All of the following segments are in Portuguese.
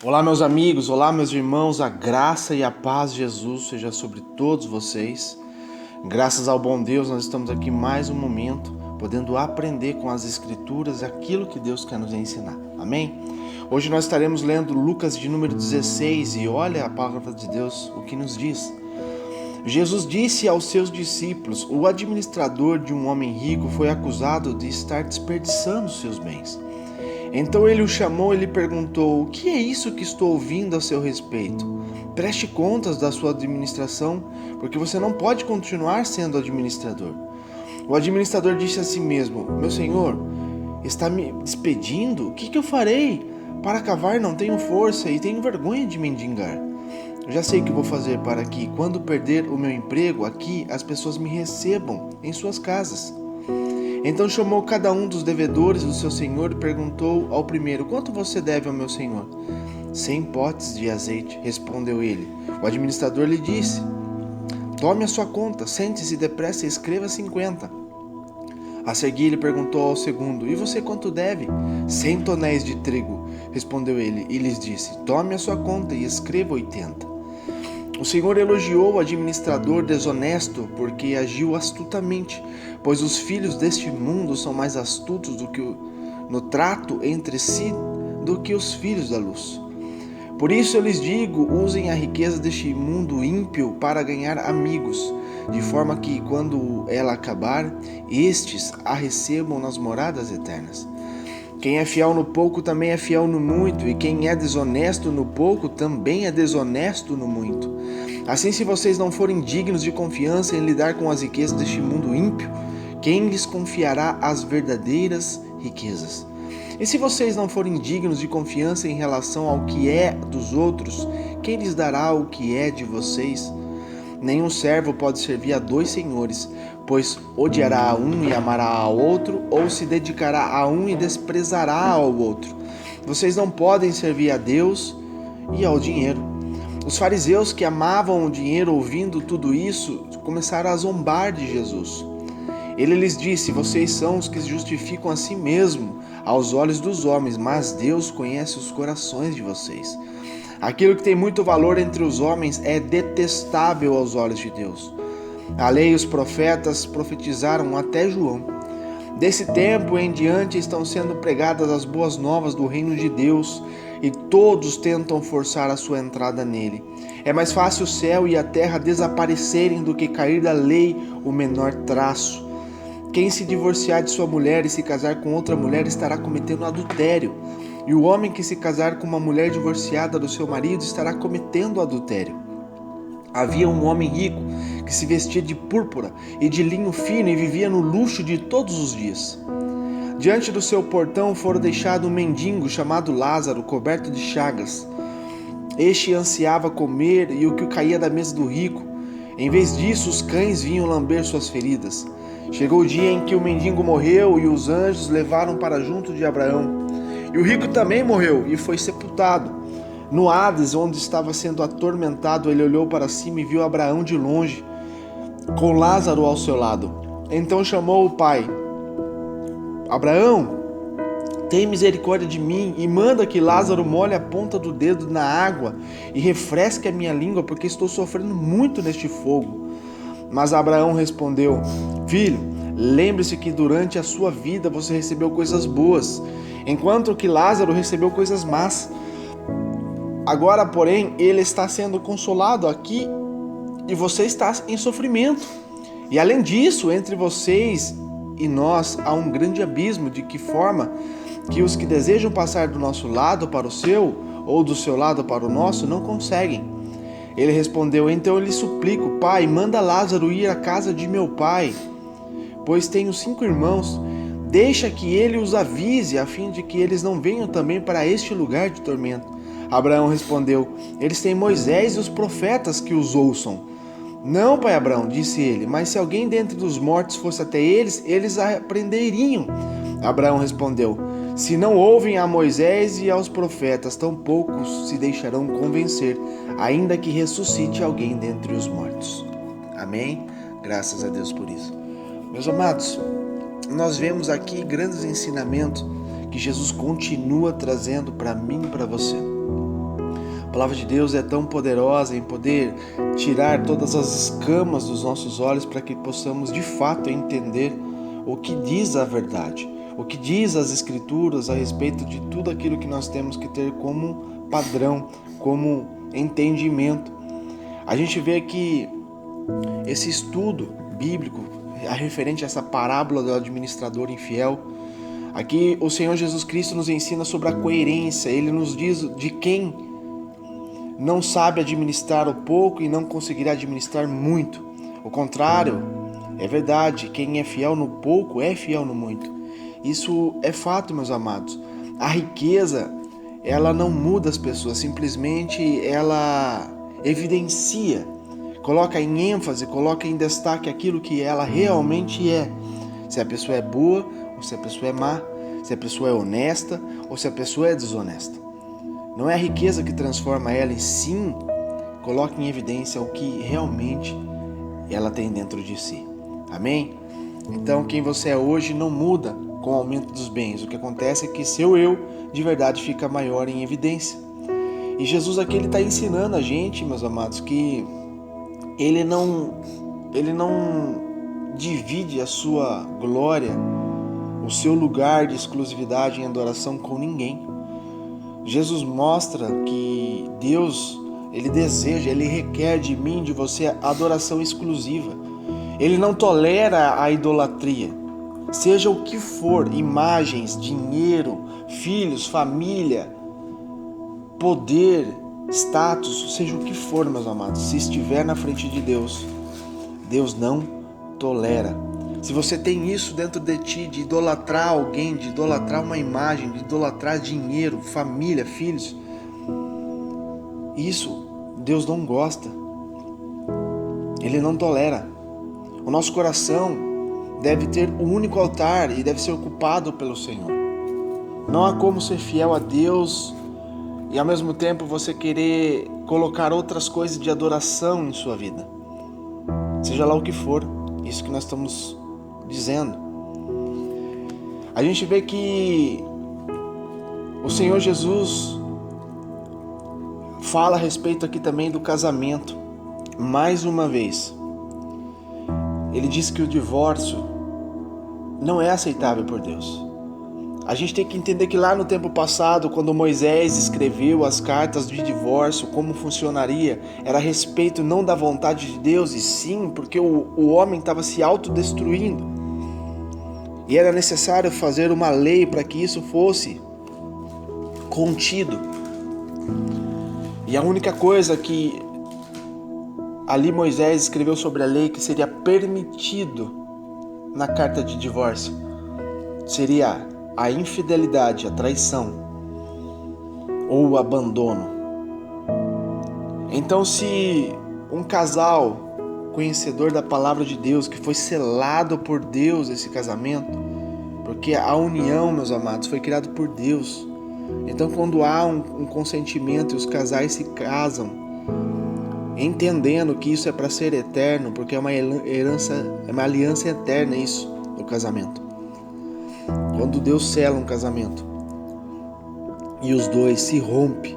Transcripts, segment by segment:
Olá, meus amigos, olá, meus irmãos, a graça e a paz de Jesus seja sobre todos vocês. Graças ao bom Deus, nós estamos aqui mais um momento, podendo aprender com as Escrituras aquilo que Deus quer nos ensinar. Amém? Hoje nós estaremos lendo Lucas de número 16 e olha a palavra de Deus, o que nos diz. Jesus disse aos seus discípulos: o administrador de um homem rico foi acusado de estar desperdiçando seus bens. Então ele o chamou e lhe perguntou: o que é isso que estou ouvindo a seu respeito? Preste contas da sua administração, porque você não pode continuar sendo administrador. O administrador disse a si mesmo: meu senhor, está me despedindo? O que eu farei? Para cavar não tenho força e tenho vergonha de mendigar. Eu já sei o que vou fazer para que, quando perder o meu emprego aqui, as pessoas me recebam em suas casas. Então chamou cada um dos devedores do seu senhor e perguntou ao primeiro: quanto você deve ao meu senhor? 100 potes de azeite, respondeu ele. O administrador lhe disse: tome a sua conta, sente-se depressa e escreva 50. A seguir ele perguntou ao segundo: e você quanto deve? 100 tonéis de trigo, respondeu ele, e lhes disse: tome a sua conta e escreva 80. O Senhor elogiou o administrador desonesto porque agiu astutamente, pois os filhos deste mundo são mais astutos no trato entre si do que os filhos da luz. Por isso eu lhes digo, usem a riqueza deste mundo ímpio para ganhar amigos, de forma que, quando ela acabar, estes a recebam nas moradas eternas. Quem é fiel no pouco também é fiel no muito, e quem é desonesto no pouco também é desonesto no muito. Assim, se vocês não forem dignos de confiança em lidar com as riquezas deste mundo ímpio, quem lhes confiará as verdadeiras riquezas? E se vocês não forem dignos de confiança em relação ao que é dos outros, quem lhes dará o que é de vocês? Nenhum servo pode servir a dois senhores, pois odiará a um e amará ao outro, ou se dedicará a um e desprezará ao outro. Vocês não podem servir a Deus e ao dinheiro. Os fariseus, que amavam o dinheiro, ouvindo tudo isso, começaram a zombar de Jesus. Ele lhes disse: vocês são os que justificam a si mesmo aos olhos dos homens, mas Deus conhece os corações de vocês. Aquilo que tem muito valor entre os homens é detestável aos olhos de Deus. A lei e os profetas profetizaram até João. Desse tempo em diante estão sendo pregadas as boas novas do reino de Deus, e todos tentam forçar a sua entrada nele. É mais fácil o céu e a terra desaparecerem do que cair da lei o menor traço. Quem se divorciar de sua mulher e se casar com outra mulher estará cometendo adultério. E o homem que se casar com uma mulher divorciada do seu marido estará cometendo adultério. Havia um homem rico que se vestia de púrpura e de linho fino e vivia no luxo de todos os dias. Diante do seu portão fora deixado um mendigo chamado Lázaro, coberto de chagas. Este ansiava comer e o que caía da mesa do rico. Em vez disso, os cães vinham lamber suas feridas. Chegou o dia em que o mendigo morreu e os anjos levaram para junto de Abraão. E o rico também morreu e foi sepultado. No Hades, onde estava sendo atormentado, ele olhou para cima e viu Abraão de longe, com Lázaro ao seu lado. Então chamou o pai: Abraão, tem misericórdia de mim e manda que Lázaro molhe a ponta do dedo na água e refresque a minha língua, porque estou sofrendo muito neste fogo. Mas Abraão respondeu: filho, lembre-se que durante a sua vida você recebeu coisas boas, enquanto que Lázaro recebeu coisas más. Agora, porém, ele está sendo consolado aqui e você está em sofrimento. E além disso, entre vocês e nós há um grande abismo, de que forma que os que desejam passar do nosso lado para o seu, ou do seu lado para o nosso, não conseguem. Ele respondeu: então eu lhe suplico, pai, manda Lázaro ir à casa de meu pai, pois tenho 5 irmãos. Deixa que ele os avise, a fim de que eles não venham também para este lugar de tormento. Abraão respondeu: eles têm Moisés e os profetas que os ouçam. Não, pai Abraão, disse ele, mas se alguém dentre dos mortos fosse até eles, eles aprenderiam. Abraão respondeu: se não ouvem a Moisés e aos profetas, tampouco se deixarão convencer, ainda que ressuscite alguém dentre os mortos. Amém? Graças a Deus por isso. Meus amados, nós vemos aqui grandes ensinamentos que Jesus continua trazendo para mim e para você. A palavra de Deus é tão poderosa em poder tirar todas as escamas dos nossos olhos para que possamos de fato entender o que diz a verdade, o que diz as Escrituras a respeito de tudo aquilo que nós temos que ter como padrão, como entendimento. A gente vê que esse estudo bíblico referente a essa parábola do administrador infiel, aqui o Senhor Jesus Cristo nos ensina sobre a coerência. Ele nos diz de quem não sabe administrar o pouco e não conseguirá administrar muito. O contrário é verdade, quem é fiel no pouco é fiel no muito. Isso é fato, meus amados. A riqueza, ela não muda as pessoas, simplesmente ela evidencia, coloca em ênfase, coloca em destaque aquilo que ela realmente é. Se a pessoa é boa ou se a pessoa é má, se a pessoa é honesta ou se a pessoa é desonesta. Não é a riqueza que transforma ela, e sim coloca em evidência o que realmente ela tem dentro de si. Amém? Então, quem você é hoje não muda com o aumento dos bens. O que acontece é que seu eu de verdade fica maior em evidência. E Jesus aqui ele está ensinando a gente, meus amados, que ele não divide a sua glória, o seu lugar de exclusividade em adoração com ninguém. Jesus mostra que Deus, ele deseja, ele requer de mim, de você, adoração exclusiva. Ele não tolera a idolatria, seja o que for, imagens, dinheiro, filhos, família, poder, status, seja o que for, meus amados. Se estiver na frente de Deus, Deus não tolera. Se você tem isso dentro de ti, de idolatrar alguém, de idolatrar uma imagem, de idolatrar dinheiro, família, filhos, isso Deus não gosta. Ele não tolera. O nosso coração deve ter um único altar e deve ser ocupado pelo Senhor. Não há como ser fiel a Deus e ao mesmo tempo você querer colocar outras coisas de adoração em sua vida. Seja lá o que for, isso que nós estamos dizendo. A gente vê que o Senhor Jesus fala a respeito aqui também do casamento. Mais uma vez, ele diz que o divórcio não é aceitável por Deus. A gente tem que entender que lá no tempo passado, quando Moisés escreveu as cartas de divórcio, como funcionaria, era a respeito não da vontade de Deus, e sim porque o homem estava se autodestruindo. E era necessário fazer uma lei para que isso fosse contido. E a única coisa que ali Moisés escreveu sobre a lei que seria permitido na carta de divórcio seria a infidelidade, a traição ou o abandono. Então, se um casal conhecedor da palavra de Deus, que foi selado por Deus esse casamento, porque a união, meus amados, foi criado por Deus. Então, quando há um consentimento e os casais se casam, entendendo que isso é para ser eterno, porque é uma aliança eterna isso, o casamento. Quando Deus sela um casamento e os dois se rompem,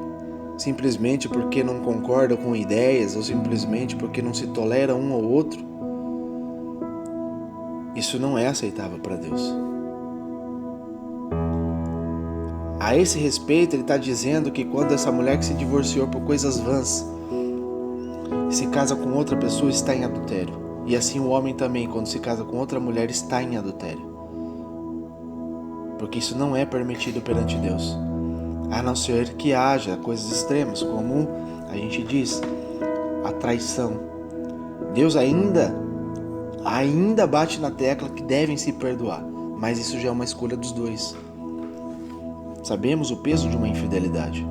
simplesmente porque não concordam com ideias ou simplesmente porque não se tolera um ao outro, isso não é aceitável para Deus. A esse respeito, ele está dizendo que quando essa mulher que se divorciou por coisas vãs se casa com outra pessoa, está em adultério. E assim o homem também, quando se casa com outra mulher, está em adultério. Porque isso não é permitido perante Deus, a não ser que haja coisas extremas, como a gente diz, a traição. Deus ainda bate na tecla que devem se perdoar, mas isso já é uma escolha dos dois. Sabemos o peso de uma infidelidade.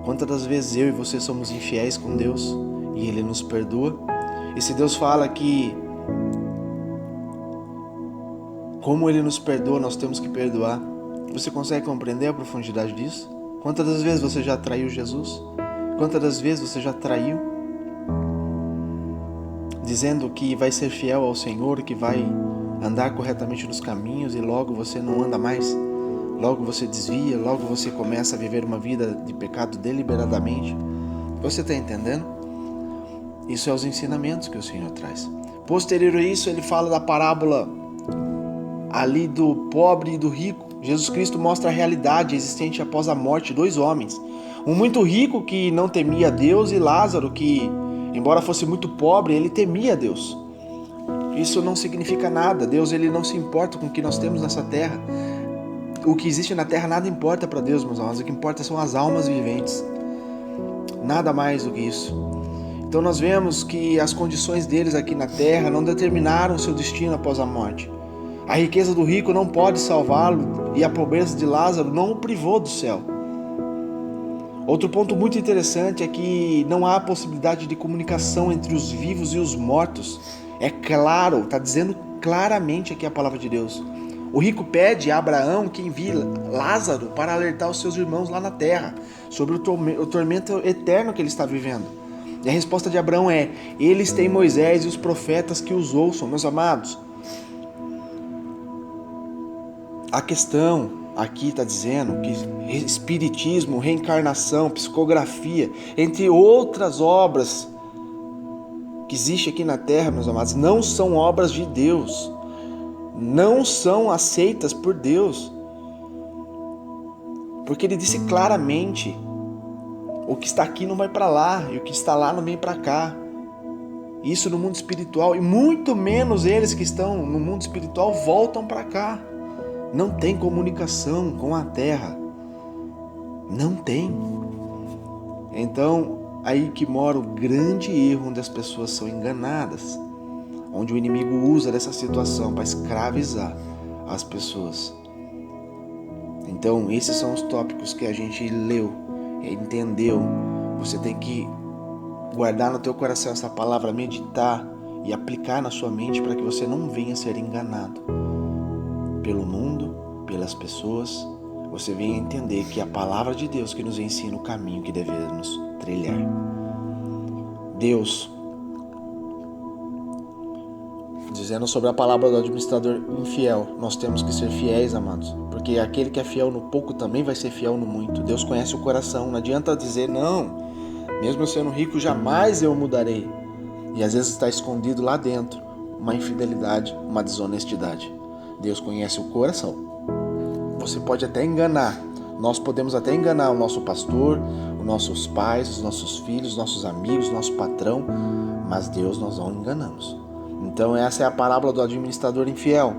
Quantas das vezes eu e você somos infiéis com Deus e Ele nos perdoa? E se Deus fala que como Ele nos perdoa, nós temos que perdoar, você consegue compreender a profundidade disso? Quantas das vezes você já traiu Jesus? Quantas das vezes você já traiu? Dizendo que vai ser fiel ao Senhor, que vai andar corretamente nos caminhos e logo você não anda mais? Logo você desvia, logo você começa a viver uma vida de pecado deliberadamente? Você está entendendo? Isso é os ensinamentos que o Senhor traz. Posterior a isso, ele fala da parábola ali do pobre e do rico. Jesus Cristo mostra a realidade existente após a morte de dois homens. Um muito rico que não temia a Deus e Lázaro que, embora fosse muito pobre, ele temia a Deus. Isso não significa nada. Deus ele não se importa com o que nós temos nessa terra. O que existe na terra nada importa para Deus, meus amados. O que importa são as almas viventes. Nada mais do que isso. Então nós vemos que as condições deles aqui na terra não determinaram seu destino após a morte. A riqueza do rico não pode salvá-lo e a pobreza de Lázaro não o privou do céu. Outro ponto muito interessante é que não há possibilidade de comunicação entre os vivos e os mortos. É claro, está dizendo claramente aqui a palavra de Deus. O rico pede a Abraão que envie Lázaro para alertar os seus irmãos lá na terra sobre o tormento eterno que ele está vivendo. E a resposta de Abraão é: eles têm Moisés e os profetas que os ouçam. Meus amados, a questão aqui está dizendo que espiritismo, reencarnação, psicografia, entre outras obras que existem aqui na terra, meus amados, não são obras de Deus. Não são aceitas por Deus, porque ele disse claramente: o que está aqui não vai para lá, e o que está lá não vem para cá. Isso no mundo espiritual, e muito menos eles que estão no mundo espiritual voltam para cá. Não tem comunicação com a terra, não tem. Então aí que mora o grande erro, onde as pessoas são enganadas, onde o inimigo usa dessa situação para escravizar as pessoas. Então, esses são os tópicos que a gente leu, entendeu. Você tem que guardar no teu coração essa palavra, meditar e aplicar na sua mente para que você não venha ser enganado pelo mundo, pelas pessoas. Você venha entender que é a palavra de Deus que nos ensina o caminho que devemos trilhar. Deus, dizendo sobre a palavra do administrador infiel, nós temos que ser fiéis, amados, porque aquele que é fiel no pouco também vai ser fiel no muito. Deus conhece o coração, não adianta dizer não, mesmo eu sendo rico jamais eu mudarei, e às vezes está escondido lá dentro uma infidelidade, uma desonestidade. Deus conhece o coração. Você pode até enganar, nós podemos até enganar o nosso pastor, os nossos pais, os nossos filhos, os nossos amigos, o nosso patrão, mas Deus nós não enganamos. Então essa é a parábola do administrador infiel.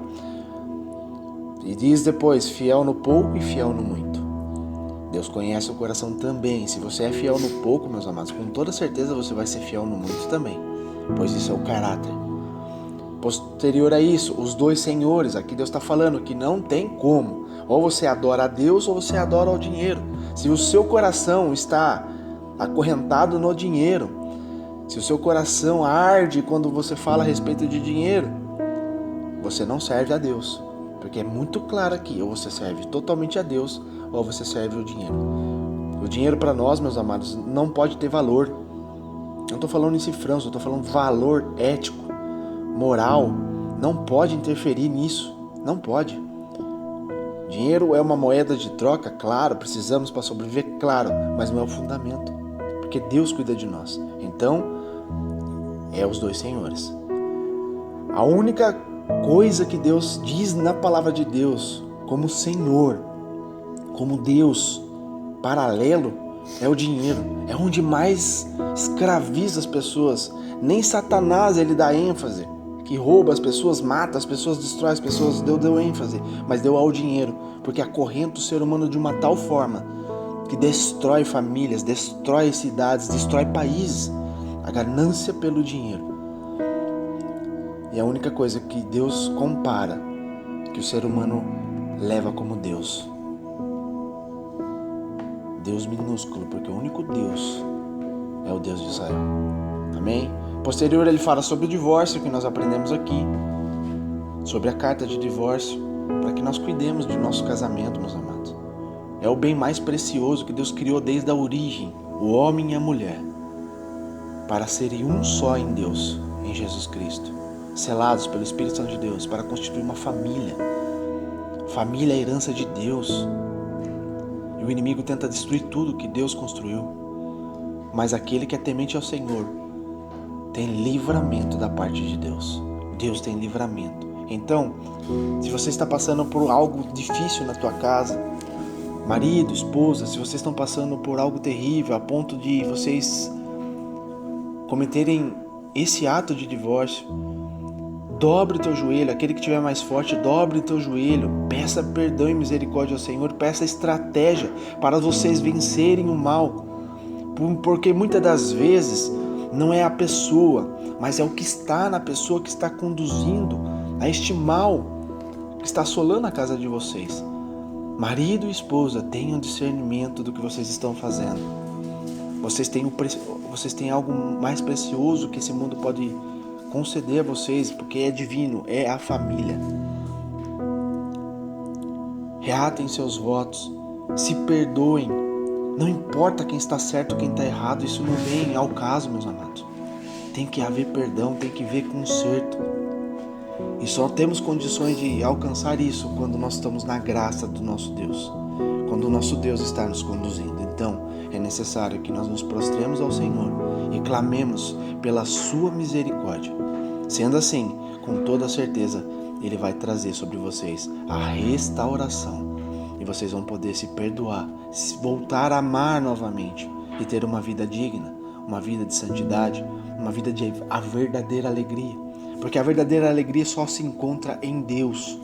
E diz depois: fiel no pouco e fiel no muito. Deus conhece o coração também. Se você é fiel no pouco, meus amados, com toda certeza você vai ser fiel no muito também, pois isso é o caráter. Posterior a isso, os dois senhores. Aqui Deus está falando que não tem como. Ou você adora a Deus ou você adora ao dinheiro. Se o seu coração está acorrentado no dinheiro, se o seu coração arde quando você fala a respeito de dinheiro, você não serve a Deus. Porque é muito claro aqui: ou você serve totalmente a Deus, ou você serve o dinheiro. O dinheiro para nós, meus amados, não pode ter valor. Eu não estou falando em cifrões, eu estou falando valor ético, moral. Não pode interferir nisso. Não pode. Dinheiro é uma moeda de troca, claro, precisamos para sobreviver, claro, mas não é o fundamento. Porque Deus cuida de nós. Então, é os dois senhores. A única coisa que Deus diz na palavra de Deus como Senhor, como Deus paralelo, é o dinheiro. É onde mais escraviza as pessoas. Nem Satanás ele dá ênfase, que rouba as pessoas, mata as pessoas, destrói as pessoas. Deus deu ênfase, mas deu ao dinheiro, porque acorrenta o ser humano de uma tal forma que destrói famílias, destrói cidades, destrói países. A ganância pelo dinheiro. E a única coisa que Deus compara, que o ser humano leva como Deus. Deus minúsculo, porque o único Deus é o Deus de Israel. Amém? Posterior ele fala sobre o divórcio, que nós aprendemos aqui. Sobre a carta de divórcio, para que nós cuidemos do nosso casamento, meus amados. É o bem mais precioso que Deus criou desde a origem, o homem e a mulher, para serem um só em Deus, em Jesus Cristo, selados pelo Espírito Santo de Deus, para constituir uma família. Família é a herança de Deus. E o inimigo tenta destruir tudo que Deus construiu. mas aquele que é temente ao Senhor tem livramento da parte de Deus. Deus tem livramento. Então, se você está passando por algo difícil na tua casa, marido, esposa, se vocês estão passando por algo terrível a ponto de vocês cometerem esse ato de divórcio, dobre o teu joelho, aquele que estiver mais forte, dobre o teu joelho, peça perdão e misericórdia ao Senhor, peça estratégia para vocês vencerem o mal, porque muitas das vezes não é a pessoa, mas é o que está na pessoa que está conduzindo a este mal que está assolando a casa de vocês. Marido e esposa, tenham discernimento do que vocês estão fazendo. Vocês têm algo mais precioso que esse mundo pode conceder a vocês, porque é divino, é a família. Reatem seus votos, se perdoem. Não importa quem está certo ou quem está errado, isso não vem ao caso, meus amados. Tem que haver perdão, tem que haver conserto. E só temos condições de alcançar isso quando nós estamos na graça do nosso Deus, quando o nosso Deus está nos conduzindo. Então, é necessário que nós nos prostremos ao Senhor e clamemos pela sua misericórdia. Sendo assim, com toda certeza, Ele vai trazer sobre vocês a restauração e vocês vão poder se perdoar, voltar a amar novamente e ter uma vida digna, uma vida de santidade, uma vida de a verdadeira alegria. Porque a verdadeira alegria só se encontra em Deus.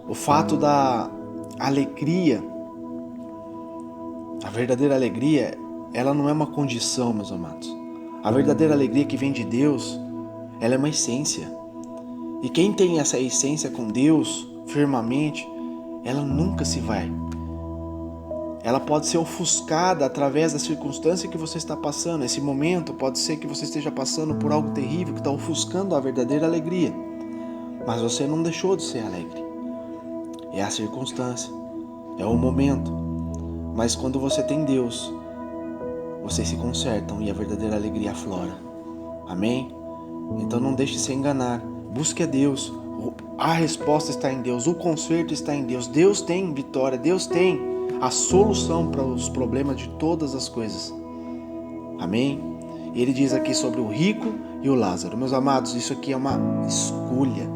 O fato da alegria, a verdadeira alegria, ela não é uma condição, meus amados. A verdadeira alegria que vem de Deus, ela é uma essência. E quem tem essa essência com Deus, firmemente, ela nunca se vai. Ela pode ser ofuscada através da circunstância que você está passando. Esse momento pode ser que você esteja passando por algo terrível que está ofuscando a verdadeira alegria. Mas você não deixou de ser alegre. É a circunstância, é o momento. Mas quando você tem Deus, vocês se consertam e a verdadeira alegria aflora. Amém? Então não deixe de se enganar. Busque a Deus. A resposta está em Deus. O conserto está em Deus. Deus tem vitória. Deus tem a solução para os problemas de todas as coisas. Amém? Ele diz aqui sobre o rico e o Lázaro. Meus amados, isso aqui é uma escolha.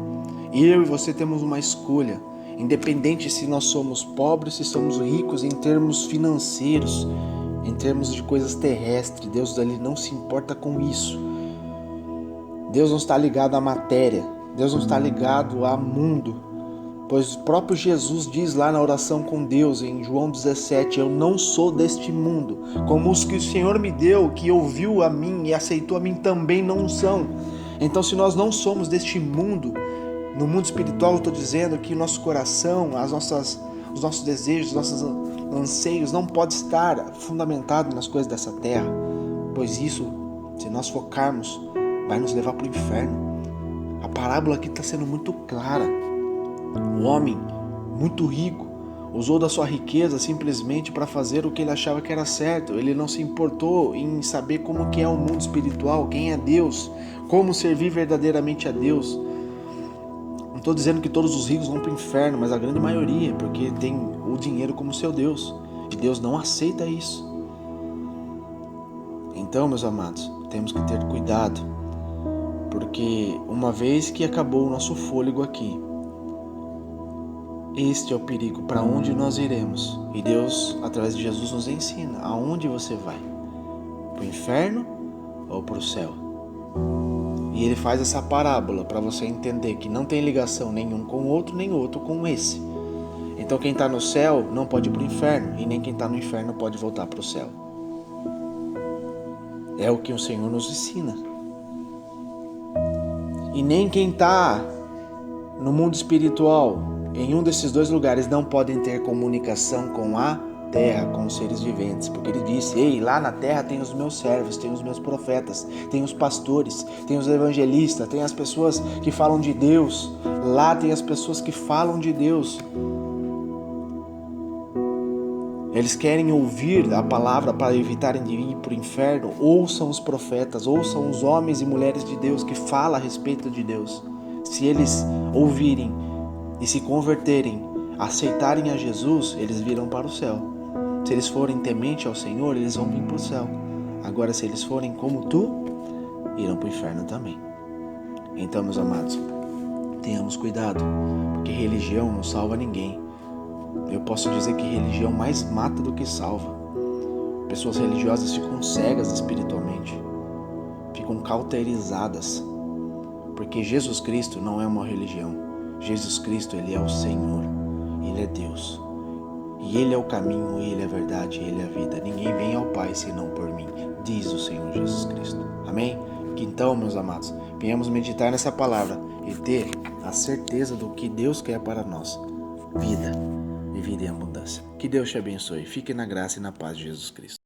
Eu e você temos uma escolha. Independente se nós somos pobres, se somos ricos em termos financeiros, em termos de coisas terrestres, Deus ali não se importa com isso. Deus não está ligado à matéria. Deus não está ligado ao mundo. Pois o próprio Jesus diz lá na oração com Deus, em João 17, eu não sou deste mundo, como os que o Senhor me deu, que ouviu a mim e aceitou a mim também não são. Então se nós não somos deste mundo, no mundo espiritual eu estou dizendo que o nosso coração, os nossos desejos, os nossos anseios não pode estar fundamentado nas coisas dessa terra, pois isso, se nós focarmos, vai nos levar para o inferno. A parábola aqui está sendo muito clara. O homem muito rico usou da sua riqueza simplesmente para fazer o que ele achava que era certo. Ele não se importou em saber como que é o mundo espiritual, quem é Deus, como servir verdadeiramente a Deus. Não estou dizendo que todos os ricos vão para o inferno, mas a grande maioria, porque tem o dinheiro como seu Deus. E Deus não aceita isso. Então, meus amados, temos que ter cuidado, porque uma vez que acabou o nosso fôlego aqui, este é o perigo, para onde nós iremos. E Deus, através de Jesus, nos ensina aonde você vai, para o inferno ou para o céu. E Ele faz essa parábola para você entender que não tem ligação nenhum com o outro, nem outro com esse. Então quem está no céu não pode ir para o inferno, e nem quem está no inferno pode voltar para o céu. É o que o Senhor nos ensina. E nem quem está no mundo espiritual, em um desses dois lugares, não podem ter comunicação com a terra, com os seres viventes, porque Ele disse, ei, lá na terra tem os meus servos, tem os meus profetas, tem os pastores, tem os evangelistas, tem as pessoas que falam de Deus, lá tem as pessoas que falam de Deus. Eles querem ouvir a palavra para evitarem de ir para o inferno. Ouçam os profetas, ouçam os homens e mulheres de Deus que falam a respeito de Deus. Se eles ouvirem e se converterem, aceitarem a Jesus, eles virão para o céu. Se eles forem temente ao Senhor, eles vão vir para o céu. Agora, se eles forem como tu, irão para o inferno também. Então, meus amados, tenhamos cuidado, porque religião não salva ninguém. Eu posso dizer que religião mais mata do que salva. Pessoas religiosas ficam cegas espiritualmente, ficam cauterizadas, porque Jesus Cristo não é uma religião. Jesus Cristo, Ele é o Senhor, Ele é Deus. E Ele é o caminho, Ele é a verdade, Ele é a vida. Ninguém vem ao Pai senão por mim, diz o Senhor Jesus Cristo. Amém? Que então, meus amados, venhamos meditar nessa palavra e ter a certeza do que Deus quer para nós. Vida e vida em abundância. Que Deus te abençoe. Fique na graça e na paz de Jesus Cristo.